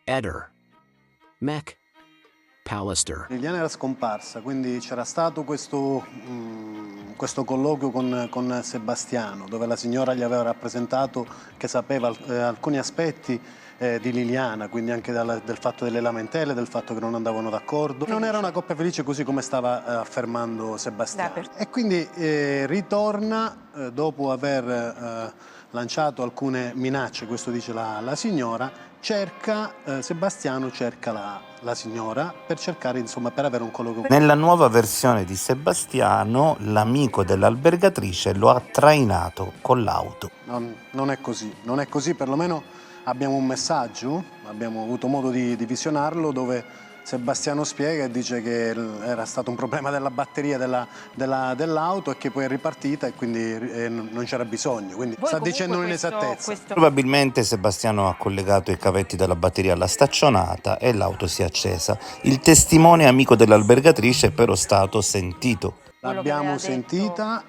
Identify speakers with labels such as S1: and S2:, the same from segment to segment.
S1: Eder, Mech, Pallister.
S2: Liliana era scomparsa, quindi c'era stato questo colloquio con Sebastiano, dove la signora gli aveva rappresentato che sapeva alcuni aspetti di Liliana, quindi anche del fatto delle lamentele, del fatto che non andavano d'accordo. Non era una coppia felice così come stava affermando Sebastiano. E quindi ritorna dopo aver lanciato alcune minacce, questo dice la signora, Sebastiano cerca la signora per cercare, insomma, per avere un colloquio.
S3: Nella nuova versione di Sebastiano, l'amico dell'albergatrice lo ha trainato con l'auto.
S2: Non è così, perlomeno abbiamo un messaggio, abbiamo avuto modo di visionarlo, dove Sebastiano spiega e dice che era stato un problema della batteria dell'auto e che poi è ripartita e quindi non c'era bisogno, quindi sta dicendo un'inesattezza.
S3: Probabilmente Sebastiano ha collegato i cavetti della batteria alla staccionata e l'auto si è accesa. Il testimone amico dell'albergatrice è però stato sentito.
S2: L'abbiamo sentita,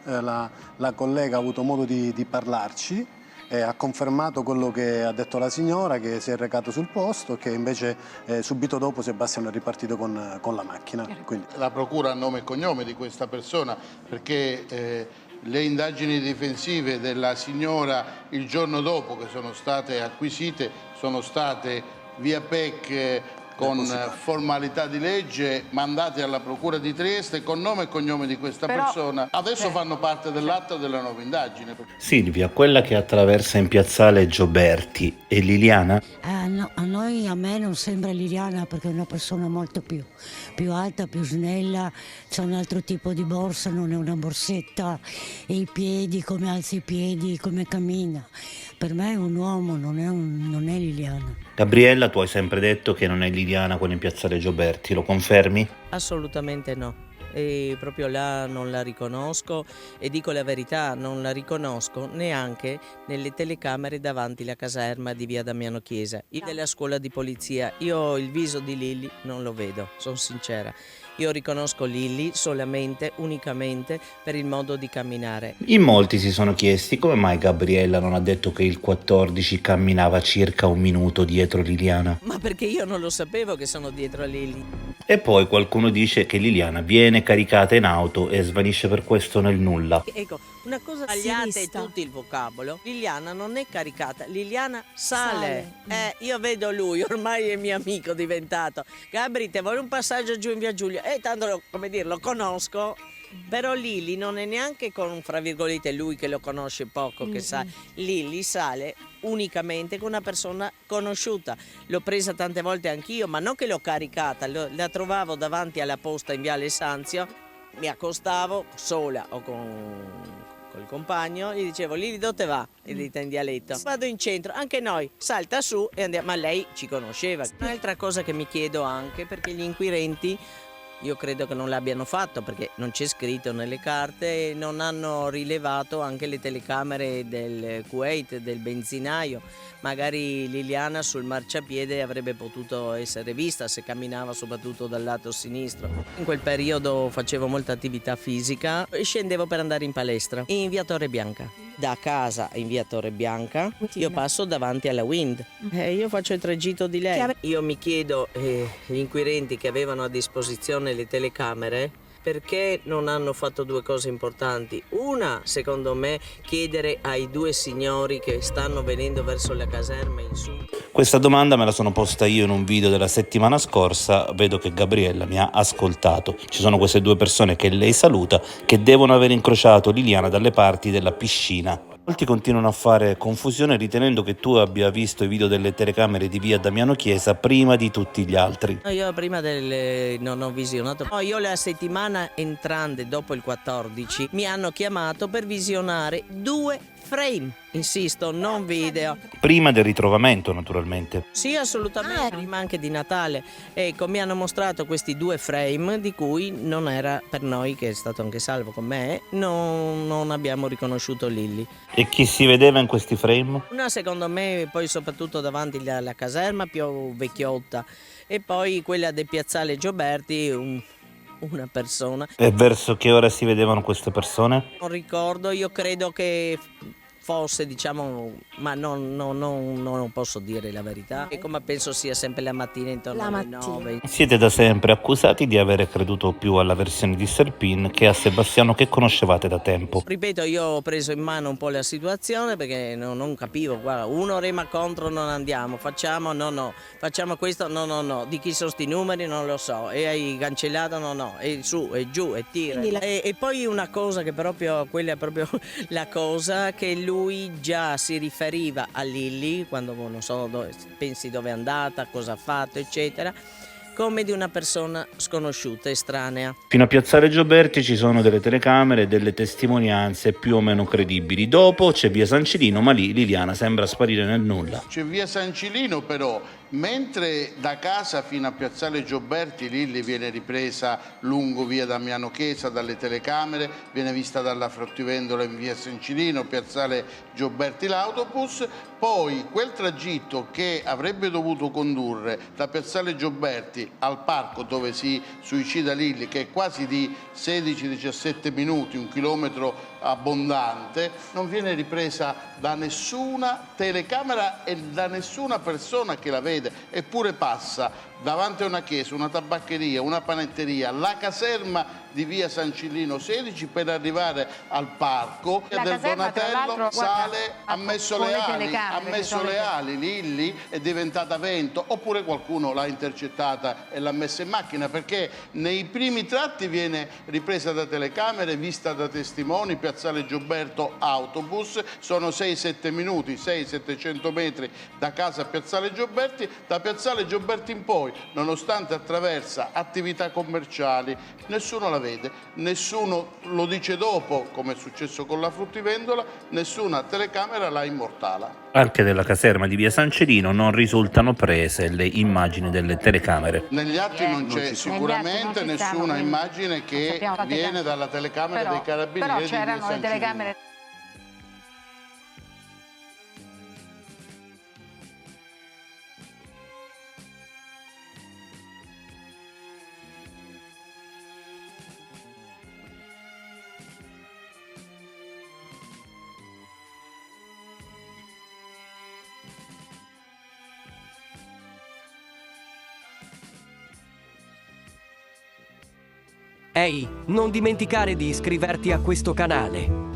S2: la collega ha avuto modo di parlarci. Ha confermato quello che ha detto la signora, che si è recato sul posto e che invece subito dopo Sebastiano è ripartito con la macchina. Quindi.
S4: La procura ha nome e cognome di questa persona, perché le indagini difensive della signora il giorno dopo che sono state acquisite sono state via PEC con formalità di legge mandate alla procura di Trieste con nome e cognome di questa persona. Adesso fanno parte dell'atto della nuova indagine.
S3: Silvia, quella che attraversa in piazzale Gioberti, è Liliana?
S5: No, a me non sembra Liliana, perché è una persona molto più alta, più snella, c'è un altro tipo di borsa, non è una borsetta, e i piedi, come alza i piedi, come cammina. Per me è un uomo, non è Liliana.
S3: Gabriella, tu hai sempre detto che non è Liliana quella in piazzale Gioberti, lo confermi?
S6: Assolutamente no. E proprio là non la riconosco e dico la verità, non la riconosco neanche nelle telecamere davanti alla caserma di via Damiano Chiesa. Della scuola di polizia, io il viso di Lilli non lo vedo, sono sincera. Io riconosco Lilli unicamente per il modo di camminare.
S3: In molti si sono chiesti come mai Gabriella non ha detto che il 14 camminava circa un minuto dietro Liliana.
S6: Ma perché io non lo sapevo che sono dietro a Lilli.
S3: E poi qualcuno dice che Liliana viene caricata in auto e svanisce per questo nel nulla.
S6: Ecco, una cosa sbagliata è tutto il vocabolo. Liliana non è caricata, Liliana sale. Io vedo lui, ormai è mio amico diventato. Gabri, te vuole un passaggio giù in via Giulia? Tanto lo conosco. Però Lilli non è neanche con, fra virgolette, lui che lo conosce poco, che sa. Lilli sale unicamente con una persona conosciuta. L'ho presa tante volte anch'io, ma non che l'ho caricata, la trovavo davanti alla posta in viale Sanzio, mi accostavo sola o col compagno, gli dicevo: Lilli, dove va? E dite in dialetto: vado in centro, anche noi, salta su e andiamo. Ma lei ci conosceva. Un'altra cosa che mi chiedo anche, perché gli inquirenti io credo che non l'abbiano fatto, perché non c'è scritto nelle carte, e non hanno rilevato anche le telecamere del Kuwait, del benzinaio. Magari Liliana sul marciapiede avrebbe potuto essere vista se camminava soprattutto dal lato sinistro. In quel periodo facevo molta attività fisica e scendevo per andare in palestra in via Torre Bianca. Da casa in via Torre Bianca io passo davanti alla Wind e io faccio il tragitto di lei. Io mi chiedo, gli inquirenti che avevano a disposizione le telecamere, perché non hanno fatto due cose importanti. Una, secondo me, chiedere ai due signori che stanno venendo verso la caserma in su.
S3: Questa domanda me la sono posta io in un video della settimana scorsa, vedo che Gabriella mi ha ascoltato. Ci sono queste due persone che lei saluta, che devono aver incrociato Liliana dalle parti della piscina. Molti continuano a fare confusione ritenendo che tu abbia visto i video delle telecamere di via Damiano Chiesa prima di tutti gli altri.
S6: Io prima non ho visionato. Io la settimana entrante dopo il 14 mi hanno chiamato per visionare 2 frame, insisto, non video.
S3: Prima del ritrovamento, naturalmente.
S6: Sì, assolutamente, prima anche di Natale. Ecco, mi hanno mostrato questi 2 frame di cui non era, per noi, che è stato anche Salvo con me, non abbiamo riconosciuto Lilli.
S3: E chi si vedeva in questi frame?
S6: Una, secondo me, poi soprattutto davanti alla caserma, più vecchiotta, e poi quella del piazzale Gioberti, una persona.
S3: E verso che ora si vedevano queste persone?
S6: Non ricordo, io credo che fosse, diciamo, ma non posso dire la verità. E come penso sia sempre la mattina intorno alle 9.
S3: Siete da sempre accusati di avere creduto più alla versione di Serpin che a Sebastiano, che conoscevate da tempo.
S6: Ripeto, io ho preso in mano un po' la situazione perché non capivo, guarda, uno rema contro, non andiamo, facciamo, no, facciamo questo, no, di chi sono sti numeri non lo so, e hai cancellato, no, e su, e giù, e tira. E poi una cosa che proprio, quella è proprio la cosa, che lui già si riferiva a Lilli, quando non so, pensi dove è andata, cosa ha fatto, eccetera, come di una persona sconosciuta, estranea.
S3: Fino a Piazzale Gioberti ci sono delle telecamere e delle testimonianze più o meno credibili. Dopo c'è via San Cilino, ma lì Liliana sembra sparire nel nulla.
S4: C'è via San Cilino però, mentre da casa fino a Piazzale Gioberti Lilli viene ripresa lungo via Damiano Chiesa dalle telecamere, viene vista dalla fruttivendola in via San Cilino, Piazzale Gioberti l'autobus, poi quel tragitto che avrebbe dovuto condurre da Piazzale Gioberti al parco dove si suicida Lilli, che è quasi di 16-17 minuti, un chilometro abbondante, non viene ripresa da nessuna telecamera e da nessuna persona che la vede, eppure passa davanti a una chiesa, una tabaccheria, una panetteria, la caserma di via San Cilino 16 per arrivare al parco.
S7: La
S4: del
S7: caserma,
S4: Donatello sale, ha messo
S7: con
S4: le
S7: le
S4: ali,
S7: telecamere,
S4: ha messo le ali Lilli, è diventata vento, oppure qualcuno l'ha intercettata e l'ha messa in macchina, perché nei primi tratti viene ripresa da telecamere, vista da testimoni. Piazzale Gioberto autobus, sono 6-7 minuti, 600-700 metri da casa a Piazzale Gioberti. Da Piazzale Gioberti in poi, nonostante attraversa attività commerciali, nessuno la vede, nessuno lo dice dopo, come è successo con la fruttivendola, nessuna telecamera la immortala.
S3: Anche della caserma di via San Celino non risultano prese le immagini delle telecamere.
S4: Negli atti non c'è sicuramente
S7: Negli atti non ci stanno,
S4: nessuna
S7: quindi
S4: immagine che viene dalla telecamera dei carabinieri
S7: però
S4: di via
S7: c'erano
S4: San
S7: le
S4: Cilino.
S7: telecamere.
S8: Ehi, non dimenticare di iscriverti a questo canale.